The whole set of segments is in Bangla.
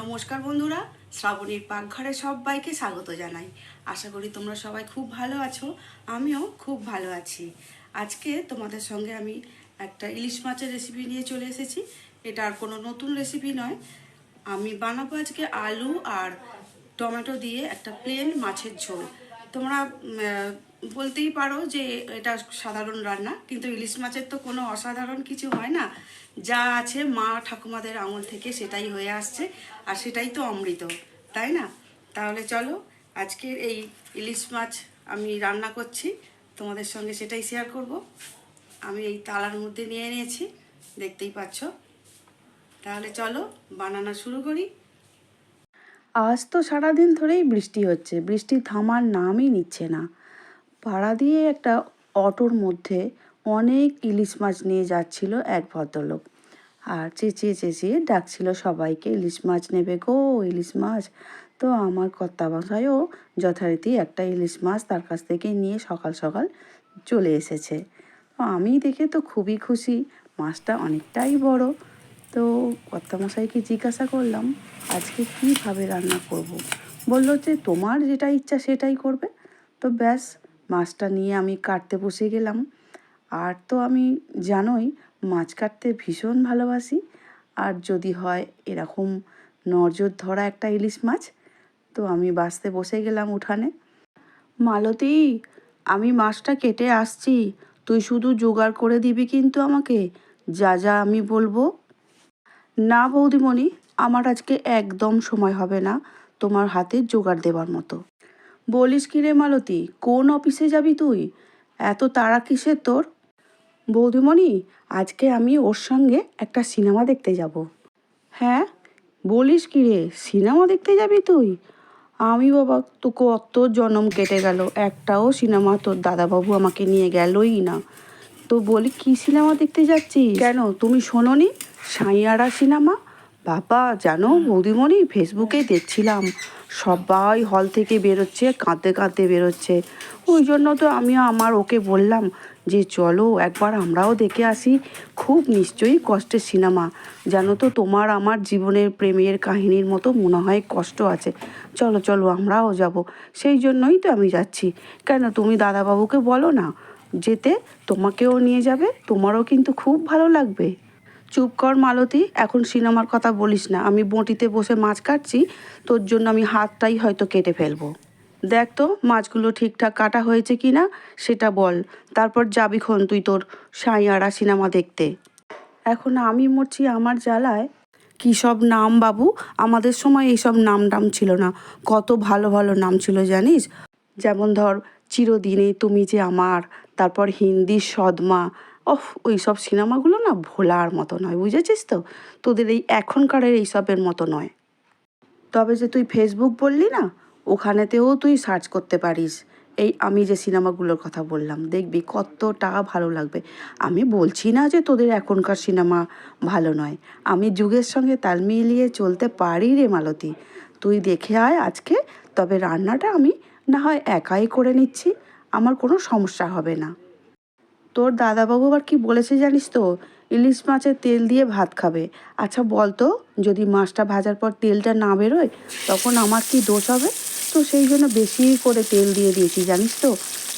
নমস্কার বন্ধুরা, শ্রাবণীর পাকঘরে সবাইকে স্বাগত জানাই। আশা করি তোমরা সবাই খুব ভালো আছো, আমিও খুব ভালো আছি। আজকে তোমাদের সঙ্গে আমি একটা ইলিশ মাছের রেসিপি নিয়ে চলে এসেছি। এটা আর কোনো নতুন রেসিপি নয়। আমি বানাবো আজকে আলু আর টমেটো দিয়ে একটা প্লেন মাছের ঝোল। তোমরা বলতেই পারো যে এটা সাধারণ রান্না, কিন্তু ইলিশ মাছের তো কোনো অসাধারণ কিছু হয় না। যা আছে মা ঠাকুমাদের আমল থেকে সেটাই হয়ে আসছে, আর সেটাই তো অমৃত, তাই না? তাহলে চলো, আজকের এই ইলিশ মাছ আমি রান্না করছি, তোমাদের সঙ্গে সেটাই শেয়ার করব। আমি এই তালার মধ্যে নিয়ে নিয়েছি, দেখতেই পাচ্ছ। তাহলে চলো বানানো শুরু করি। আজ তো সারাদিন ধরেই বৃষ্টি হচ্ছে, বৃষ্টি থামার নামই নিচ্ছে না। পাড়া দিয়ে একটা অটোর মধ্যে অনেক ইলিশ মাছ নিয়ে যাচ্ছিল এক ভদ্রলোক, আর চেঁচিয়ে চেঁচিয়ে ডাকছিল সবাইকে, ইলিশ মাছ নেবে গো, ইলিশ মাছ। তো আমার কর্তামশাইও যথারীতি একটা ইলিশ মাছ তার কাছ থেকে নিয়ে সকাল সকাল চলে এসেছে। তো আমি দেখে তো খুবই খুশি, মাছটা অনেকটাই বড়। তো কর্তামশাইকে জিজ্ঞাসা করলাম আজকে কীভাবে রান্না করব। বলল যে তোমার যেটা ইচ্ছা সেটাই করবে। তো ব্যাস, মাছটা নিয়ে আমি কাটতে বসে গেলাম। আর তো আমি জানোই মাছ কাটতে ভীষণ ভালোবাসি। আর যদি হয় এরকম নজর ধরা একটা ইলিশ মাছ, তো আমি বাছতে বসে গেলাম উঠানে। মালতী, আমি মাছটা কেটে আসছি, তুই শুধু জোগাড় করে দিবি কিন্তু আমাকে, যা যা আমি বলবো। না বৌদিমণি, আমার আজকে একদম সময় হবে না তোমার হাতে জোগাড় দেবার মতো। বলিস কি রে মালতী, কোন অফিসে যাবি তুই? এত তাড়া কিসের তোর? বৌদিমণি, আজকে আমি ওর সঙ্গে একটা সিনেমা দেখতে যাব। হ্যাঁ, বলিস কি রে, সিনেমা দেখতে যাবি তুই? আমি বাবা, তো কত জনম কেটে গেল, একটাও সিনেমা তোর দাদাবাবু আমাকে নিয়ে গেলই না। তো বলি কি সিনেমা দেখতে যাচ্ছিস? কেন তুমি শোনোনি? সাঁইয়ারা সিনেমা। বাবা জানো বৌদিমণি, ফেসবুকে দেখছিলাম সবাই হল থেকে বেরোচ্ছে, কাঁদতে কাঁদতে বেরোচ্ছে। ওই জন্য তো আমিও আমার ওকে বললাম যে চলো একবার আমরাও দেখে আসি। খুব নিশ্চয়ই কষ্টের সিনেমা, জানো তো, তোমার আমার জীবনের প্রেমের কাহিনীর মতো মনে হয় কষ্ট আছে। চলো চলো আমরাও যাব। সেই জন্যই তো আমি যাচ্ছি। কেন তুমি দাদাবাবুকে বলো না যেতে, তোমাকেও নিয়ে যাবে, তোমারও কিন্তু খুব ভালো লাগবে। চুপ কর মালতী, এখন সিনেমার কথা বলিস না। আমি বঁটিতে বসে মাছ কাটছি, তোর জন্য আমি হাতটাই হয়তো কেটে ফেলবো। দেখ তো মাছগুলো ঠিকঠাক কাটা হয়েছে কি না সেটা বল, তারপর যাবিক্ষণ তুই তোর সাঁইয়ারা সিনেমা দেখতে। এখন আমি মরছি আমার জ্বালায়। কী সব নাম বাবু, আমাদের সময় এইসব নাম টাম ছিল না। কত ভালো ভালো নাম ছিল জানিস, যেমন ধর চিরদিনে তুমি যে আমার, তারপর হিন্দি সদমা। ওই সব সিনেমাগুলো না ভোলার মতো নয়, বুঝেছিস তো? তোদের এই এখনকারের এইসবের মতো নয়। তবে যে তুই ফেসবুক বললি না, ওখানেতেও তুই সার্চ করতে পারিস এই আমি যে সিনেমাগুলোর কথা বললাম, দেখবি কতটা ভালো লাগবে। আমি বলছি না যে তোদের এখনকার সিনেমা ভালো নয়, আমি যুগের সঙ্গে তাল মিলিয়ে চলতে পারি রে মালতী। তুই দেখে আয় আজকে, তবে রান্নাটা আমি না হয় একাই করে নিচ্ছি, আমার কোনো সমস্যা হবে না। তোর দাদাবাবু আবার কি বলেছে জানিস তো, ইলিশ মাছের তেল দিয়ে ভাত খাবে। আচ্ছা বল তো, যদি মাছটা ভাজার পর তেলটা না বেরোয় তখন আমার কি দোষ হবে? তো সেই জন্য বেশি করে তেল দিয়ে দিয়েছি জানিস তো।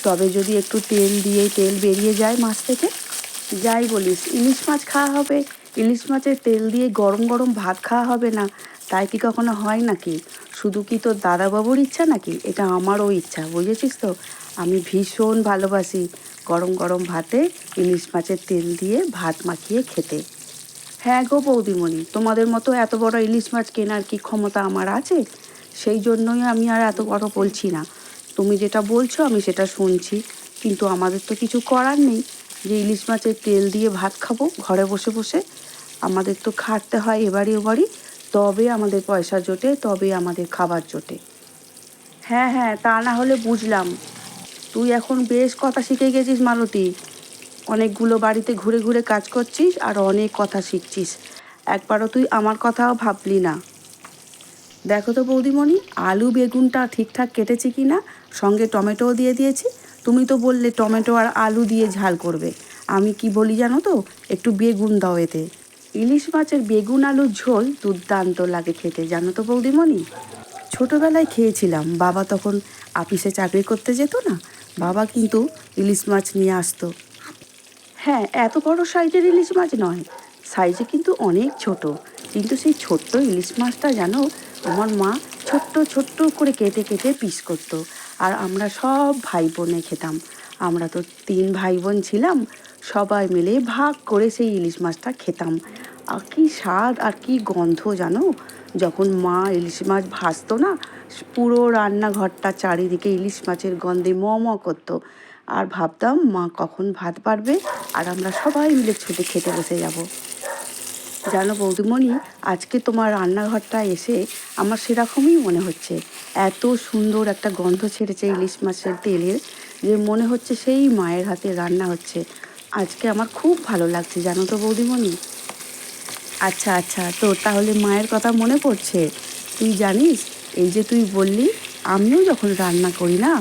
তবে যদি একটু তেল দিয়ে তেল বেরিয়ে যায় মাছ থেকে, যাই বলিস ইলিশ মাছ খাওয়া হবে, ইলিশ মাছের তেল দিয়ে গরম গরম ভাত খাওয়া হবে না, তাই কি কখনো হয় নাকি? শুধু কি তোর দাদাবাবুর ইচ্ছা নাকি, এটা আমারও ইচ্ছা, বুঝেছিস তো। আমি ভীষণ ভালোবাসি গরম গরম ভাতে ইলিশ মাছের তেল দিয়ে ভাত মাখিয়ে খেতে। হ্যাঁ গো বৌদিমণি, তোমাদের মতো এত বড় ইলিশ মাছ কেনার কি ক্ষমতা আমার আছে? সেই জন্যই আমি আর এত বড় বলছি না। তুমি যেটা বলছো আমি সেটা শুনছি, কিন্তু আমাদের তো কিছু করার নেই যে ইলিশ মাছের তেল দিয়ে ভাত খাবো ঘরে বসে বসে। আমাদের তো খাটতে হয় এবারই ওবারই, তবে আমাদের পয়সা জোটে, তবে আমাদের খাবার জোটে। হ্যাঁ হ্যাঁ, তা না হলে বুঝলাম। তুই এখন বেশ কথা শিখে গেছিস মালতী, অনেকগুলো বাড়িতে ঘুরে ঘুরে কাজ করছিস আর অনেক কথা শিখছিস, একবারও তুই আমার কথাও ভাবলি না। দেখো তো বৌদিমণি, আলু বেগুনটা ঠিকঠাক কেটেছি কি না, সঙ্গে টমেটোও দিয়ে দিয়েছি। তুমি তো বললে টমেটো আর আলু দিয়ে ঝাল করবে, আমি কি বলি জানো তো, একটু বেগুন দাও এতে। ইলিশ মাছের বেগুন আলুর ঝোল দুর্দান্ত লাগে খেতে, জানো তো বৌদিমণি। ছোটোবেলায় খেয়েছিলাম, বাবা তখন অফিসে চাকরি করতে যেত না, বাবা কিন্তু ইলিশ মাছ নিয়ে আসতো। হ্যাঁ, এত বড় সাইজের ইলিশ মাছ নয়, সাইজে কিন্তু অনেক ছোট, কিন্তু সেই ছোট্ট ইলিশ মাছটা জানো আমার মা ছোট্ট ছোট্ট করে কেটে কেটে পিস করতো, আর আমরা সব ভাই বোনে খেতাম। আমরা তো 3 ভাই বোন ছিলাম, সবাই মিলে ভাগ করে সেই ইলিশ মাছটা খেতাম। আর কি স্বাদ আর কি গন্ধ জানো, যখন মা ইলিশ মাছ ভাজতো না, পুরো রান্নাঘরটা চারিদিকে ইলিশ মাছের গন্ধে ম ম করতো। আর ভাবতাম মা কখন ভাত পারবে আর আমরা সবাই মিলে ছুটে খেতে বসে যাব। জানো বৌদিমণি, আজকে তোমার রান্নাঘরটা এসে আমার সেরকমই মনে হচ্ছে। এত সুন্দর একটা গন্ধ ছেড়েছে ইলিশ মাছের তেলের, যে মনে হচ্ছে সেই মায়ের হাতে রান্না হচ্ছে। আজকে আমার খুব ভালো লাগছে জানো তো বৌদিমণি। আচ্ছা আচ্ছা, তোর তাহলে মায়ের কথা মনে পড়ছে। তুই জানিস, এই যে তুই বললি, আমিও যখন রান্না করি না,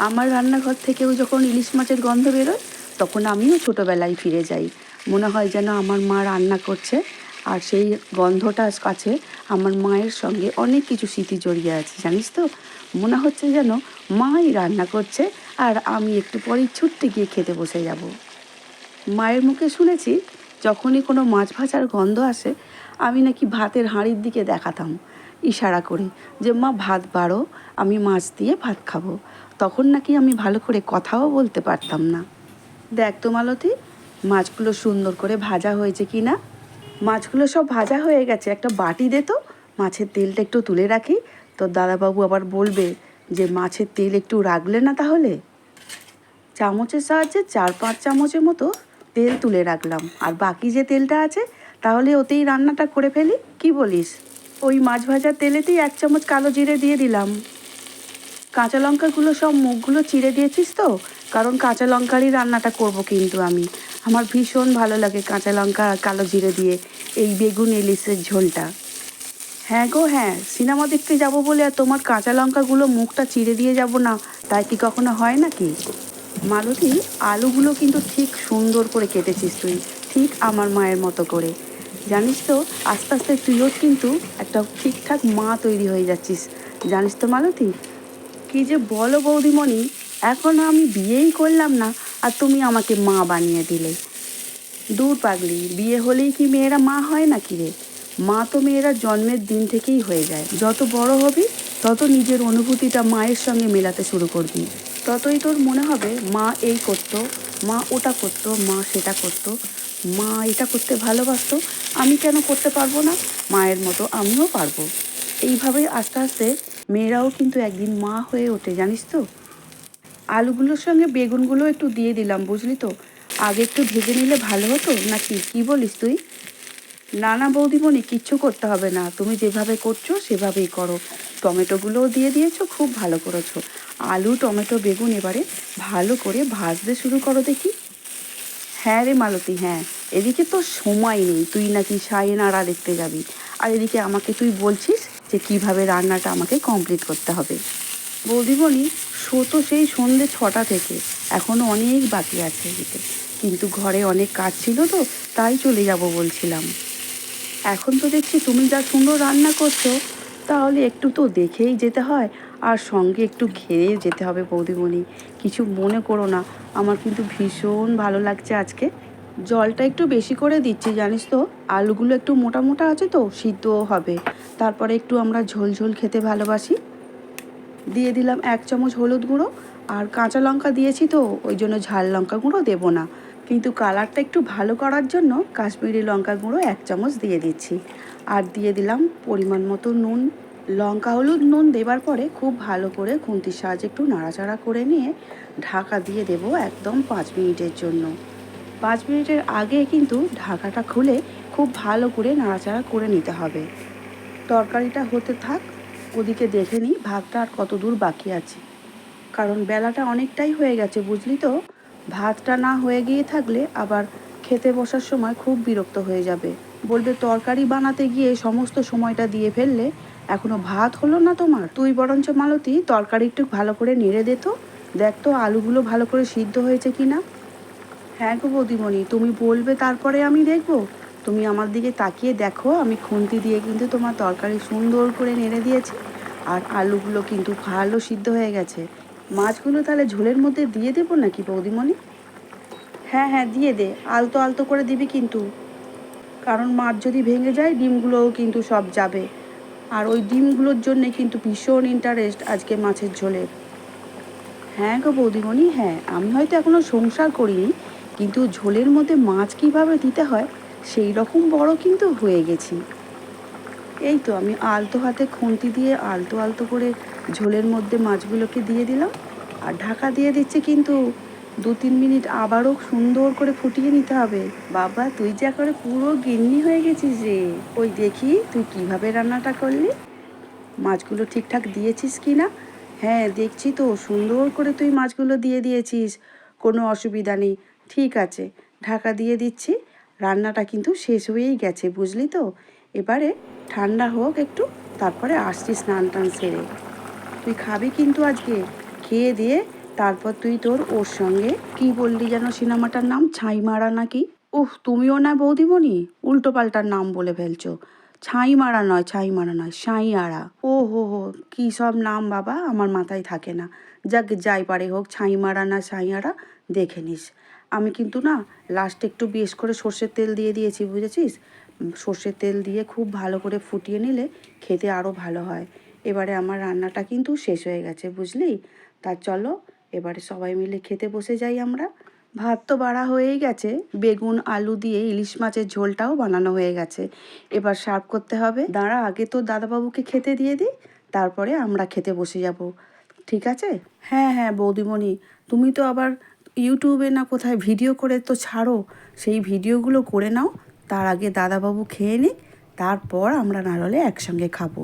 আমার রান্নাঘর থেকেও যখন ইলিশ মাছের গন্ধ বেরোয়, তখন আমিও ছোটোবেলায় ফিরে যাই। মনে হয় যেন আমার মা রান্না করছে, আর সেই গন্ধটার কাছে আমার মায়ের সঙ্গে অনেক কিছু স্মৃতি জড়িয়ে আছে জানিস তো। মনে হচ্ছে যেন মাই রান্না করছে, আর আমি একটু পরেই ছুটতে গিয়ে খেতে বসে যাব। মায়ের মুখে শুনেছি, যখনই কোনো মাছ ভাজার গন্ধ আসে, আমি নাকি ভাতের হাঁড়ির দিকে দেখাতাম ইশারা করে, যে মা ভাত বাড়ো, আমি মাছ দিয়ে ভাত খাবো। তখন নাকি আমি ভালো করে কথাও বলতে পারতাম না। দেখ তো মালতী, মাছগুলো সুন্দর করে ভাজা হয়েছে কি না। মাছগুলো সব ভাজা হয়ে গেছে, একটা বাটি দে তো, মাছের তেলটা একটু তুলে রাখি। তোর দাদাবাবু আবার বলবে যে মাছের তেল একটু রাখলে না তাহলে। চামচের সাহায্যে 4-5 চামচের মতো তেল তুলে রাখলাম, আর বাকি যে তেলটা আছে তাহলে ওতেই রান্নাটা করে ফেলি, কি বলিস। ওই মাছ ভাজার তেলেতেই 1 চামচ কালো জিরে দিয়ে দিলাম। কাঁচা লঙ্কাগুলো সব মুখগুলো চিড়ে দিয়েছিস তো, কারণ কাঁচা লঙ্কারই রান্নাটা করব কিন্তু আমি। আমার ভীষণ ভালো লাগে কাঁচা লঙ্কা আর কালো জিরে দিয়ে এই বেগুন ইলিশের ঝোলটা। হ্যাঁ গো হ্যাঁ, সিনেমা দেখতে যাব বলে আর তোমার কাঁচা লঙ্কাগুলো মুখটা চিড়ে দিয়ে যাব না, তাই কি কখনো হয় নাকি। মালতী, আলুগুলো কিন্তু ঠিক সুন্দর করে কেটেছিস তুই, ঠিক আমার মায়ের মতো করে। জানিস তো, আস্তে আস্তে তুইও কিন্তু একটা ঠিকঠাক মা তৈরি হয়ে যাচ্ছিস, জানিস তো মালতী। কী যে বলো বৌদিমণি, এখন আমি বিয়েই করলাম না আর তুমি আমাকে মা বানিয়ে দিলে। দূর পাগলি, বিয়ে হলেই কি মেয়েরা মা হয় নাকি রে। মা তো মেয়েরা জন্মের দিন থেকেই হয়ে যায়। যত বড় হবি তত নিজের অনুভূতিটা মায়ের সঙ্গে মেলাতে শুরু করবি, ততই তোর মনে হবে মা এই করতো, মা ওটা করতো, মা সেটা করতো, মা এটা করতে ভালোবাসতো, আমি কেন করতে পারবো না, মায়ের মতো আমিও পারবো। এইভাবেই আস্তে আস্তে মেয়েরাও কিন্তু একদিন মা হয়ে ওঠে, জানিস তো। আলুগুলোর সঙ্গে বেগুনগুলো একটু দিয়ে দিলাম, বুঝলি তো। আগে একটু ভেজে নিলে ভালো হতো নাকি, কি বলিস তুই। না না বৌদিমণি, কিচ্ছু করতে হবে না, তুমি যেভাবে করছো সেভাবেই করো। টমেটোগুলোও দিয়ে দিয়েছো, খুব ভালো করেছো। আলু টমেটো বেগুন এবারে ভালো করে ভাজতে শুরু করো দেখি। হ্যাঁ রে মালতী, হ্যাঁ, এদিকে তো সময় নেই, তুই নাকি সায়েনারা দেখতে যাবি, আর এদিকে আমাকে তুই বলছিস যে কিভাবে রান্নাটা আমাকে কমপ্লিট করতে হবে। বৌদিমণি, শো তো সেই সন্ধ্যে 6টা থেকে, এখনও অনেক বাকি আছে এদিকে, কিন্তু ঘরে অনেক কাজ ছিল তো, তাই চলে যাব বলছিলাম। এখন তো দেখছি তুমি যা সুন্দর রান্না করছো, তাহলে একটু তো দেখেই যেতে হয়, আর সঙ্গে একটু খেয়ে যেতে হবে বৌদিমণি। কিছু মনে করো না, আমার কিন্তু ভীষণ ভালো লাগছে আজকে। জলটা একটু বেশি করে দিচ্ছি জানিস তো, আলুগুলো একটু মোটা মোটা আছে তো, সিদ্ধও হবে। তারপরে একটু আমরা ঝোল ঝোল খেতে ভালোবাসি। দিয়ে দিলাম 1 চামচ হলুদ গুঁড়ো, আর কাঁচা লঙ্কা দিয়েছি তো ওই জন্য ঝাল লঙ্কা গুঁড়ো দেবো না, কিন্তু কালারটা একটু ভালো করার জন্য কাশ্মীরি লঙ্কা গুঁড়ো 1 চামচ দিয়ে দিচ্ছি। আর দিয়ে দিলাম পরিমাণ মতো নুন। লঙ্কা হলুদ নুন দেবার পরে খুব ভালো করে খুন্তির সাহায্যে একটু নাড়াচাড়া করে নিয়ে ঢাকা দিয়ে দেবো একদম 5 মিনিটের জন্য। 5 মিনিটের আগে কিন্তু ঢাকাটা খুলে খুব ভালো করে নাড়াচাড়া করে নিতে হবে। তরকারিটা হতে থাক, ওদিকে দেখে নিই ভাতটা আর কত দূর বাকি আছে, কারণ বেলাটা অনেকটাই হয়ে গেছে বুঝলি তো। ভাতটা না হয়ে গিয়ে থাকলে আবার খেতে বসার সময় খুব বিরক্ত হয়ে যাবে, বলবে তরকারি বানাতে গিয়ে সমস্ত সময়টা দিয়ে ফেললে, এখনো ভাত হলো না তোমার। তুই বরঞ্চ মালতী তরকারি একটু ভালো করে নেড়ে দে তো, দেখ তো আলুগুলো ভালো করে সিদ্ধ হয়েছে কি না। হ্যাঁ গো বৌদিমণি, তুমি বলবে তারপরে আমি দেখব। তুমি আমার দিকে তাকিয়ে দেখো, আমি খুন্তি দিয়ে কিন্তু তোমার তরকারি সুন্দর করে নেড়ে দিয়েছি। আর আলুগুলো কিন্তু ভালো সিদ্ধ হয়ে গেছে। মাছগুলো তাহলে ঝোলের মধ্যে দিয়ে দেবো নাকি বৌদিমণি? হ্যাঁ হ্যাঁ, দিয়ে দে, আলতো আলতো করে দিবি কিন্তু, কারণ মাছ যদি ভেঙে যায় ডিমগুলোও কিন্তু সব যাবে। আর ওই ডিমগুলোর জন্যে কিন্তু ভীষণ ইন্টারেস্ট আজকে মাছের ঝোলের। হ্যাঁ গো বৌদিমণি, হ্যাঁ, আমি হয়তো এখনও সংসার করিনি, কিন্তু ঝোলের মধ্যে মাছ কীভাবে দিতে হয় সেই রকম বড় কিন্তু হয়ে গেছি। এই তো আমি আলতো হাতে খুন্তি দিয়ে আলতো আলতো করে ঝোলের মধ্যে মাছগুলোকে দিয়ে দিলাম। আর ঢাকা দিয়ে দিচ্ছি কিন্তু 2-3 মিনিট আবারও সুন্দর করে ফুটিয়ে নিতে হবে। বাবা, তুই যা করে পুরো গিন্নি হয়ে গেছিস রে। ওই দেখি তুই কিভাবে রান্নাটা করলি, মাছগুলো ঠিকঠাক দিয়েছিস কি না। হ্যাঁ দেখছি তো, সুন্দর করে তুই মাছগুলো দিয়ে দিয়েছিস, কোনো অসুবিধা নেই। ঠিক আছে, ঢাকা দিয়ে দিচ্ছি। রান্নাটা কিন্তু শেষ হয়েই গেছে, বুঝলি তো। এবারে ঠান্ডা হোক একটু, তারপরে আসছি স্নান টান সেরে। তুই খাবি কিন্তু আজকে, খেয়ে দিয়ে তারপর তুই তোর ওর সঙ্গে কি বললি যেন সিনেমাটার নাম, ছাই মারা নাকি? উফ, তুমিও না বৌদিমণি, উল্টো পাল্টার নাম বলে ফেলছো। ছাই মারা নয়, ছাই মারা নয়, সাঁই আড়া। ও হো হো, কী সব নাম বাবা, আমার মাথায় থাকে না। যাক, যাই পারে হোক, ছাই মারা না সাঁই আড়া দেখে নিস। আমি কিন্তু না লাস্টে একটু বেশ করে সর্ষের তেল দিয়ে দিয়েছি, বুঝেছিস। সর্ষের তেল দিয়ে খুব ভালো করে ফুটিয়ে নিলে খেতে আরও ভালো হয়। এবারে আমার রান্নাটা কিন্তু শেষ হয়ে গেছে, বুঝলি। তা চলো এবারে সবাই মিলে খেতে বসে যাই আমরা। ভাত তো বাড়া হয়েই গেছে, বেগুন আলু দিয়ে ইলিশ মাছের ঝোলটাও বানানো হয়ে গেছে। এবার সার্ভ করতে হবে। দাঁড়া, আগে তো দাদাবাবুকে খেতে দিয়ে দিই, তারপরে আমরা খেতে বসে যাব, ঠিক আছে? হ্যাঁ হ্যাঁ বৌদিমণি, তুমি তো আবার ইউটিউবে না কোথায় ভিডিও করে তো ছাড়ো, সেই ভিডিওগুলো করে নাও। তার আগে দাদাবাবু খেয়ে নিক, তারপর আমরা না হলে একসঙ্গে খাবো,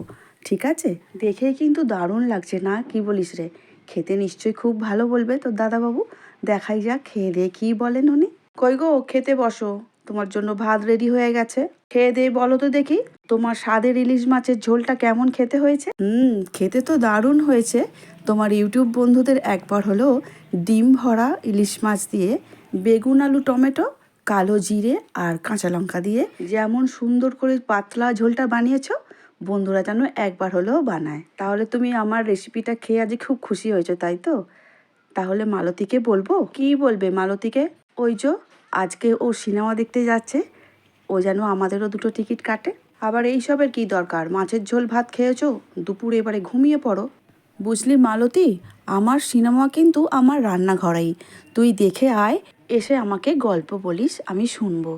ঠিক আছে? দেখেই কিন্তু দারুণ লাগছে না, কি বলিস রে? খেতে নিশ্চয়ই খুব ভালো বলবে তোর দাদাবাবু। দেখাই যাক খেয়ে দিয়ে কী বলেন উনি। কই গো, খেতে বসো, তোমার জন্য ভাত রেডি হয়ে গেছে। খেয়ে দিয়ে বলো তো দেখি, তোমার স্বাদের ইলিশ মাছের ঝোলটা কেমন খেতে হয়েছে? খেতে তো দারুণ হয়েছে। তোমার ইউটিউব বন্ধুদের একবার হলেও ডিম ভরা ইলিশ মাছ দিয়ে বেগুন আলু টমেটো কালো জিরে আর কাঁচা লঙ্কা দিয়ে যেমন সুন্দর করে পাতলা ঝোলটা বানিয়েছো, বন্ধুরা যেন একবার হলেও বানায়। তাহলে তুমি আমার রেসিপিটা খেয়ে আজ খুব খুশি হয়েছো, তাই তো? তাহলে মালতীকে বলবো? কি বলবে মালতীকে? ওই যে আজকে ও সিনেমা দেখতে যাচ্ছে, ও যেন আমাদেরও 2টো টিকিট কাটে। আবার এইসবের কি দরকার, মাছের ঝোল ভাত খেয়েছো, দুপুরে এবারে ঘুমিয়ে পড়ো। বুঝলি মালতী, আমার সিনেমা কিন্তু আমার রান্নাঘরেই, তুই দেখে আয়, এসে আমাকে গল্প বলিস, আমি শুনবো।